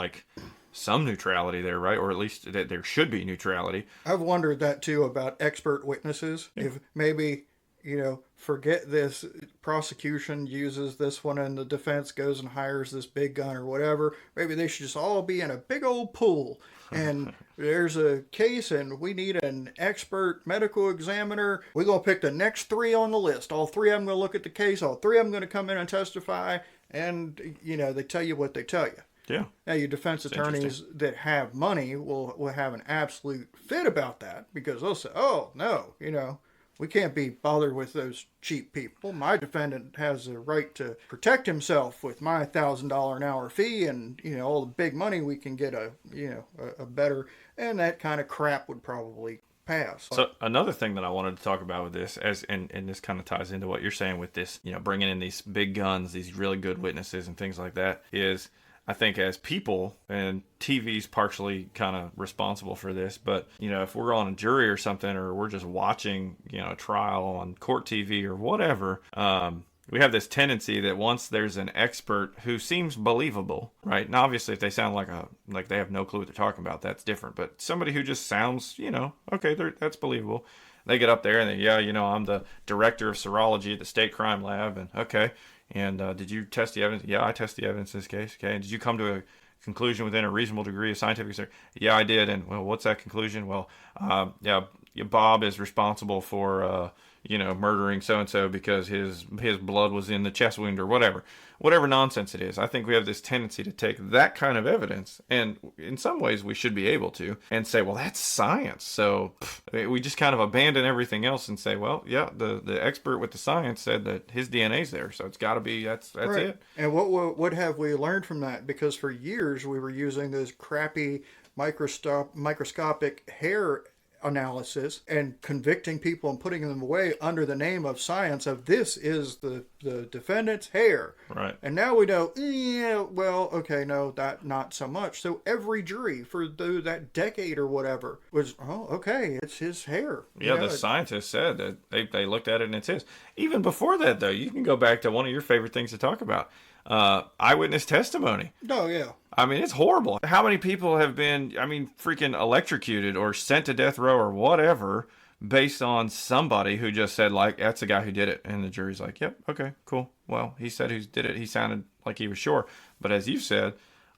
some neutrality there, right? Or at least that there should be neutrality. I've wondered that too about expert witnesses. Yeah. If maybe, forget this, prosecution uses this one and the defense goes and hires this big gun or whatever. Maybe they should just all be in a big old pool. And there's a case and we need an expert medical examiner. We're going to pick the next three on the list. All three of them going to look at the case. All three of them going to come in and testify. And, they tell you what they tell you. Yeah. Now, your defense attorneys that have money will have an absolute fit about that, because they'll say, oh, no, We can't be bothered with those cheap people. My defendant has a right to protect himself with my $1,000 an hour fee, and all the big money we can get a better, and that kind of crap would probably pass. So another thing that I wanted to talk about with this, and this kind of ties into what you're saying with this, bringing in these big guns, these really good witnesses and things like that, is I think as people, and TV's partially kind of responsible for this, but if we're on a jury or something, or we're just watching a trial on court TV or whatever, we have this tendency that once there's an expert who seems believable, right? And obviously if they sound like they have no clue what they're talking about, that's different. But somebody who just sounds, okay, that's believable. They get up there and they, I'm the director of serology at the state crime lab, and okay. And did you test the evidence? Yeah, I test the evidence in this case. Okay. And did you come to a conclusion within a reasonable degree of scientific certainty? Yeah, I did. And well, what's that conclusion? Well, Bob is responsible for murdering so and so because his blood was in the chest wound or whatever nonsense it is. I think we have this tendency to take that kind of evidence, and in some ways we should be able to, and say, well, that's science. So we just kind of abandon everything else and say, well, yeah, the expert with the science said that his DNA's there, so it's got to be that's right. It. And what have we learned from that? Because for years we were using those crappy microscopic hair analysis and convicting people and putting them away under the name of science of this is the defendant's hair. Right. And now we know, okay, no, that not so much. So every jury for that decade or whatever was, okay, it's his hair. Yeah, the scientists said that they looked at it and it's his. Even before that, though, you can go back to one of your favorite things to talk about. Eyewitness testimony. Oh, yeah. I mean, it's horrible. How many people have been, freaking electrocuted or sent to death row or whatever based on somebody who just said, like, that's the guy who did it. And the jury's like, yep, okay, cool. Well, he said who did it. He sounded like he was sure. But as you said,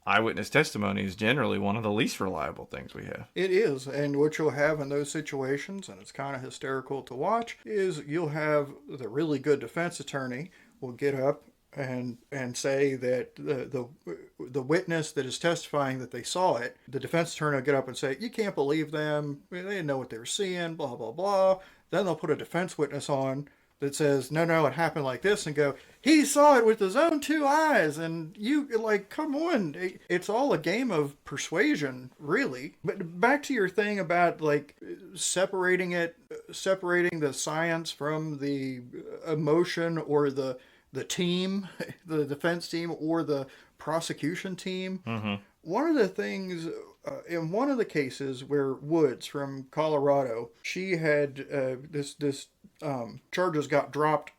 eyewitness testimony is generally one of the least reliable things we have. It is. And what you'll have in those situations, and it's kind of hysterical to watch, is you'll have the really good defense attorney will get up and say that the witness that is testifying that they saw it, the defense attorney will get up and say, you can't believe them, they didn't know what they were seeing, blah, blah, blah. Then they'll put a defense witness on that says, no, it happened like this, and go, he saw it with his own two eyes, and you, like, come on. It's all a game of persuasion, really. But back to your thing about, like, separating the science from the emotion or the team, the defense team, or the prosecution team. Mm-hmm. One of the things, in one of the cases where Woods from Colorado, she had this charges got dropped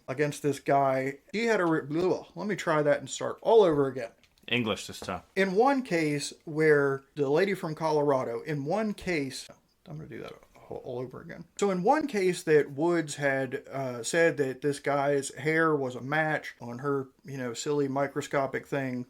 against this guy. She had let me try that and start all over again. English this time. In one case where the lady from Colorado, I'm going to do that all over again. So in one case that Woods had said that this guy's hair was a match on her, silly microscopic thing.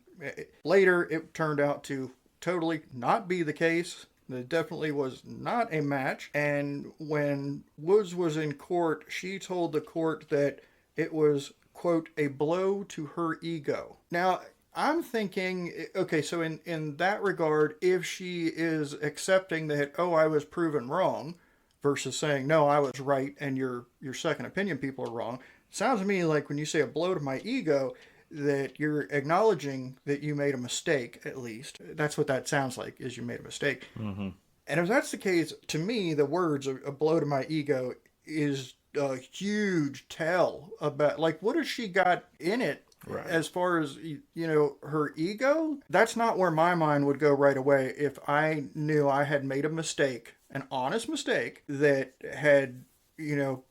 Later, it turned out to totally not be the case. It definitely was not a match. And when Woods was in court, she told the court that it was, quote, a blow to her ego. Now, I'm thinking, okay, so in that regard, if she is accepting that, I was proven wrong, versus saying, no, I was right and your second opinion people are wrong. It sounds to me like when you say a blow to my ego, that you're acknowledging that you made a mistake, at least. That's what that sounds like, is you made a mistake. Mm-hmm. And if that's the case, to me, the words a blow to my ego is a huge tell about, like, what has she got in it? Right. As far as, her ego? That's not where my mind would go right away if I knew I had made a mistake, an honest mistake, that had,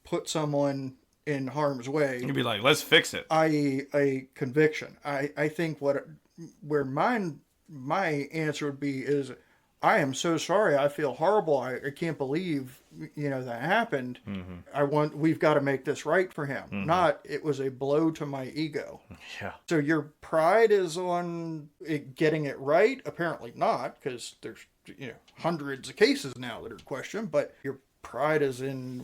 put someone in harm's way. You'd be like, let's fix it. I.e. a conviction. I think where my answer would be is, I am so sorry. I feel horrible. I can't believe, that happened. Mm-hmm. We've got to make this right for him. Mm-hmm. Not, it was a blow to my ego. Yeah. So your pride is on getting it right? Apparently not, because there's, hundreds of cases now that are questioned, but your pride is in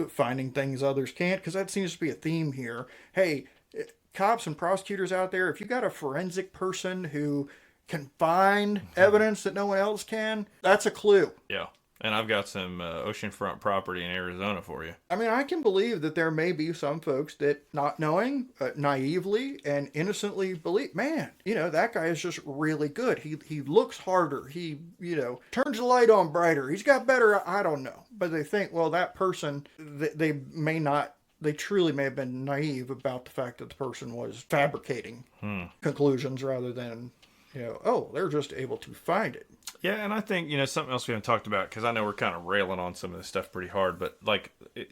finding things others can't, because that seems to be a theme here. Hey, cops and prosecutors out there, if you got a forensic person who can find evidence that no one else can, that's a clue. Yeah. And I've got some oceanfront property in Arizona for you. I mean, I can believe that there may be some folks that, not knowing, naively and innocently believe, man, that guy is just really good. He looks harder. He, turns the light on brighter. He's got better, I don't know. But they think, well, that person, they may not, they truly may have been naive about the fact that the person was fabricating conclusions rather than, oh, they're just able to find it. Yeah, and I think, something else we haven't talked about, because I know we're kind of railing on some of this stuff pretty hard, but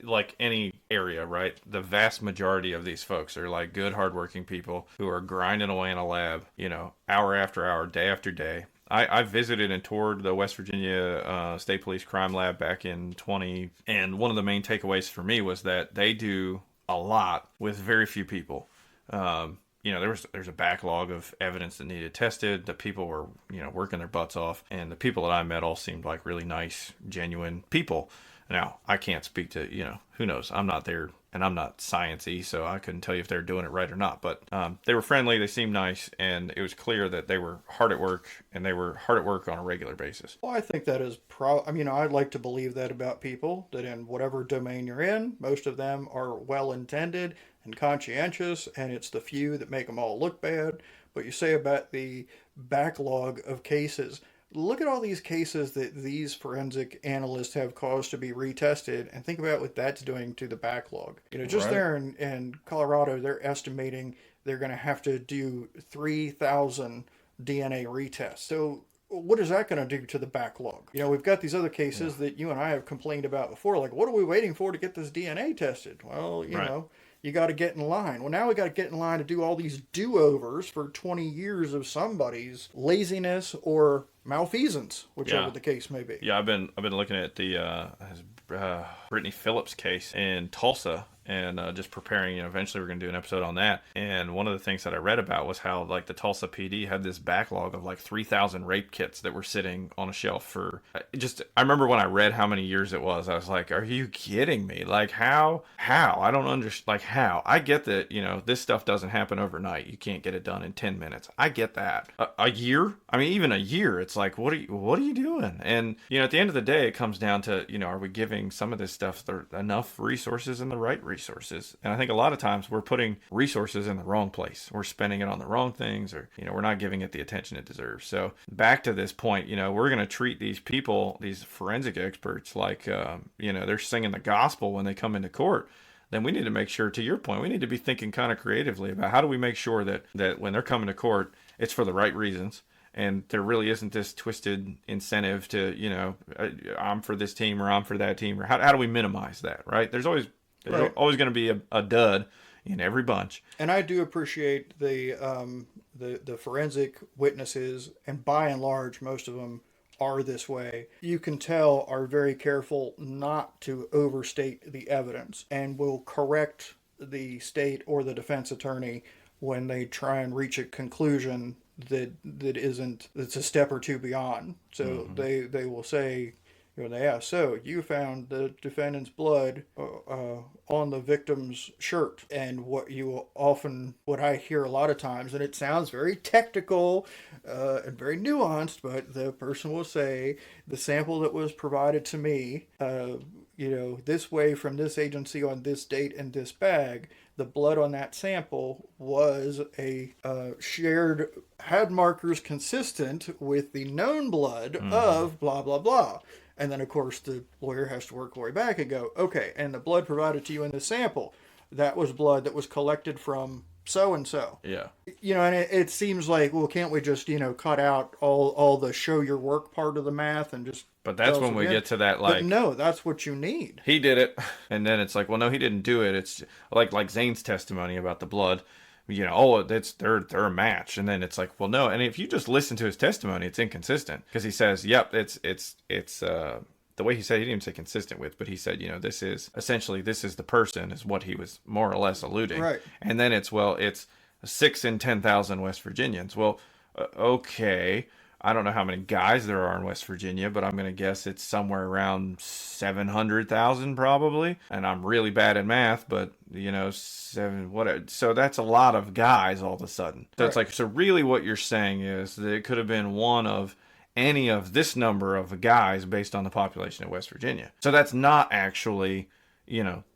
like any area, right, the vast majority of these folks are like good, hardworking people who are grinding away in a lab, hour after hour, day after day. I visited and toured the West Virginia State Police Crime Lab back in 20, and one of the main takeaways for me was that they do a lot with very few people. There's a backlog of evidence that needed tested. The people were, working their butts off, and the people that I met all seemed like really nice, genuine people. Now, I can't speak to, who knows? I'm not there, and I'm not science-y, so I couldn't tell you if they're doing it right or not. But they were friendly, they seemed nice, and it was clear that they were hard at work, and they were hard at work on a regular basis. Well, I think that is I'd like to believe that about people, that in whatever domain you're in, most of them are well-intended and conscientious, and it's the few that make them all look bad. But you say about the backlog of cases, look at all these cases that these forensic analysts have caused to be retested, and think about what that's doing to the backlog. Just right there in Colorado, they're estimating they're going to have to do 3,000 DNA retests. So what is that going to do to the backlog? We've got these other cases that you and I have complained about before, like, what are we waiting for to get this DNA tested? Well, you got to get in line. Well, now we got to get in line to do all these do-overs for 20 years of somebody's laziness or malfeasance, whichever the case may be. Yeah, I've been looking at the Brittany Phillips case in Tulsa, and just preparing. Eventually we're going to do an episode on that. And one of the things that I read about was how like the Tulsa PD had this backlog of like 3,000 rape kits that were sitting on a shelf for I remember when I read how many years it was, I was like, are you kidding me? Like how? I don't understand. Like how? I get that, this stuff doesn't happen overnight. You can't get it done in 10 minutes. I get that. A year? I mean, even a year, it's like, what are you doing? And, at the end of the day, it comes down to, are we giving some of this stuff enough resources and the right resources? And I think a lot of times we're putting resources in the wrong place. We're spending it on the wrong things, or, we're not giving it the attention it deserves. So back to this point, we're going to treat these people, these forensic experts, like, they're singing the gospel when they come into court. Then we need to make sure, to your point, we need to be thinking kind of creatively about how do we make sure that when they're coming to court, it's for the right reasons. And there really isn't this twisted incentive to, I'm for this team or I'm for that team, or how do we minimize that, right? There's always going to be a dud in every bunch. And I do appreciate the forensic witnesses, and by and large, most of them are this way. You can tell are very careful not to overstate the evidence, and will correct the state or the defense attorney when they try and reach a conclusion that's a step or two beyond. So they will say, when they ask, so you found the defendant's blood on the victim's shirt. And what I hear a lot of times, and it sounds very technical and very nuanced, but the person will say, the sample that was provided to me, this way from this agency on this date in this bag, the blood on that sample was had markers consistent with the known blood of blah, blah, blah. And then, of course, the lawyer has to work way back and go, okay, and the blood provided to you in the sample, that was blood that was collected from so-and-so. Yeah. And it seems like, well, can't we just, cut out all the show your work part of the math and just... But that's when we get to that, like... But no, that's what you need. He did it. And then it's like, well, no, he didn't do it. It's like Zane's testimony about the blood. They're a match. And then it's like, well, no. And if you just listen to his testimony, it's inconsistent. Because he says, yep, it's the way he said, he didn't even say consistent with, but he said, this is the person, is what he was more or less alluding. Right. And then it's 6 in 10,000 West Virginians. Well, okay. I don't know how many guys there are in West Virginia, but I'm going to guess it's somewhere around 700,000 probably. And I'm really bad at math, but so that's a lot of guys all of a sudden. So It's like, so really what you're saying is that it could have been one of any of this number of guys based on the population of West Virginia. So that's not actually,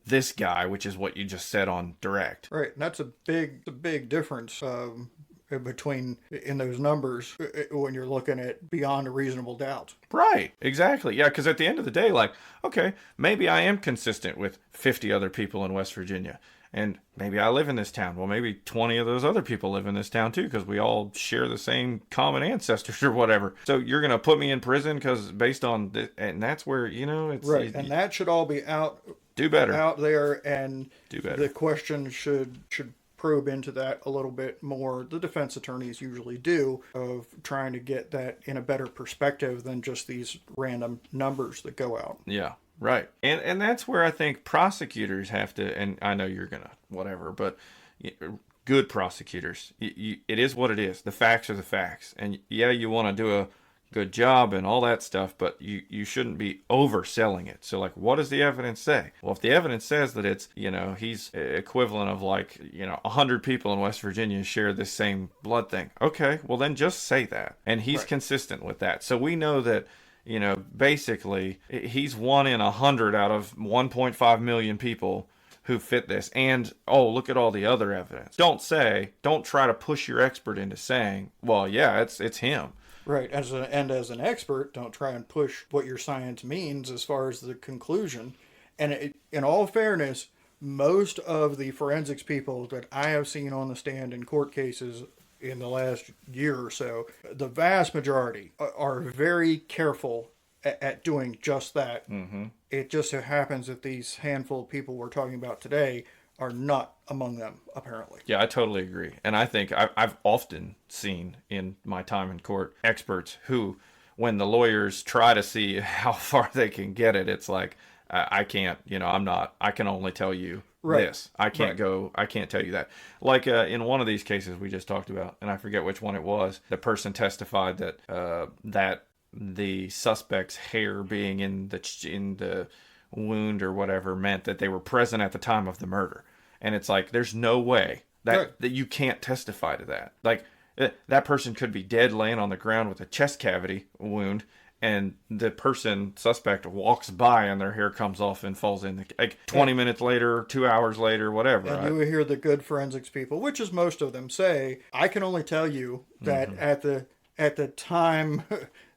this guy, which is what you just said on direct. Right. And that's a big difference between in those numbers when you're looking at beyond a reasonable doubt. Right. Exactly. Yeah. Because at the end of the day, like, okay, maybe I am consistent with 50 other people in West Virginia. And maybe I live in this town. Well, maybe 20 of those other people live in this town too, because we all share the same common ancestors or whatever. So you're going to put me in prison because based on this, and that's where, it's right. And that should all be out. Do better. Out there, and do better. The question should probe into that a little bit more. The defense attorneys usually do, of trying to get that in a better perspective than just these random numbers that go out. Yeah. Right. And that's where I think prosecutors have to, and I know you're going to whatever, but good prosecutors, it is what it is. The facts are the facts. And yeah, you want to do a good job and all that stuff, but you shouldn't be overselling it. So like, what does the evidence say? Well, if the evidence says that it's, he's equivalent of 100 people in West Virginia share this same blood thing. Okay, well then just say that. And he's consistent with that. So we know that, basically he's 1 in 100 out of 1.5 million people who fit this. And, look at all the other evidence. Don't try to push your expert into saying, well, yeah, it's him. Right. As an expert, don't try and push what your science means as far as the conclusion. And in all fairness, most of the forensics people that I have seen on the stand in court cases in the last year or so, the vast majority are very careful at doing just that. Mm-hmm. It just so happens that these handful of people we're talking about today are not among them, apparently. Yeah, I totally agree. And I think I've often seen in my time in court experts who, when the lawyers try to see how far they can get it, it's like, I can't, I can only tell you this. I can't I can't tell you that. Like in one of these cases we just talked about, and I forget which one it was, the person testified that that the suspect's hair being in the wound or whatever meant that they were present at the time of the murder. And it's like, there's no way that you can't testify to that. Like, that person could be dead laying on the ground with a chest cavity wound, and the suspect walks by and their hair comes off and falls in 20 minutes later, 2 hours later, whatever. And you hear the good forensics people, which is most of them, say, I can only tell you that at the time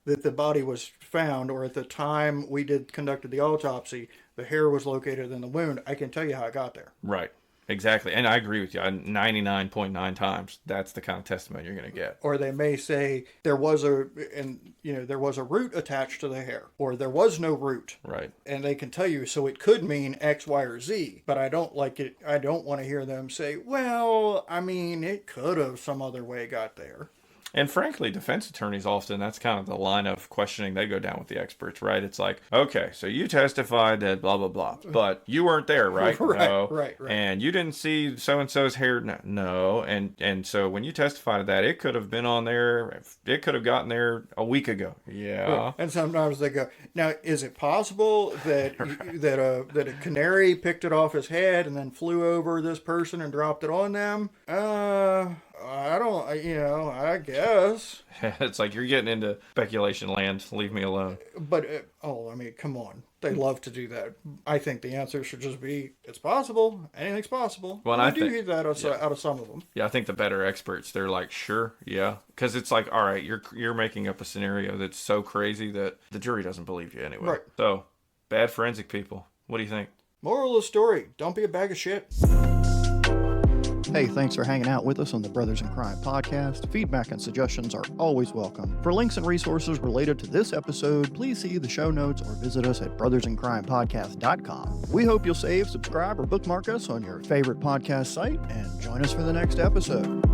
that the body was found, or at the time we conducted the autopsy, the hair was located in the wound. I can tell you how it got there. Right. Exactly. And I agree with you. 99.9 times, that's the kind of testimony you're going to get. Or they may say there was a root attached to the hair, or there was no root. Right. And they can tell you, so it could mean X, Y, or Z. But I don't like it. I don't want to hear them say, well, I mean, it could have some other way got there. And frankly, defense attorneys often, that's kind of the line of questioning they go down with the experts, right? It's like, okay, so you testified that blah, blah, blah, but you weren't there, right? No. Right. And you didn't see so-and-so's hair? No. And so when you testified to that, it could have been on there, it could have gotten there a week ago. Yeah. And sometimes they go, now, is it possible that that a canary picked it off his head and then flew over this person and dropped it on them? I don't, I guess. It's like you're getting into speculation land. Leave me alone. But, come on. They love to do that. I think the answer should just be, it's possible. Anything's possible. Well, I do hear that out of some of them. Yeah, I think the better experts, they're like, sure, yeah. Because it's like, all right, you're making up a scenario that's so crazy that the jury doesn't believe you anyway. Right. So, bad forensic people. What do you think? Moral of the story, don't be a bag of shit. Hey, thanks for hanging out with us on the Brothers in Crime podcast. Feedback and suggestions are always welcome. For links and resources related to this episode, please see the show notes or visit us at brothersincrimepodcast.com. We hope you'll save, subscribe, or bookmark us on your favorite podcast site, and join us for the next episode.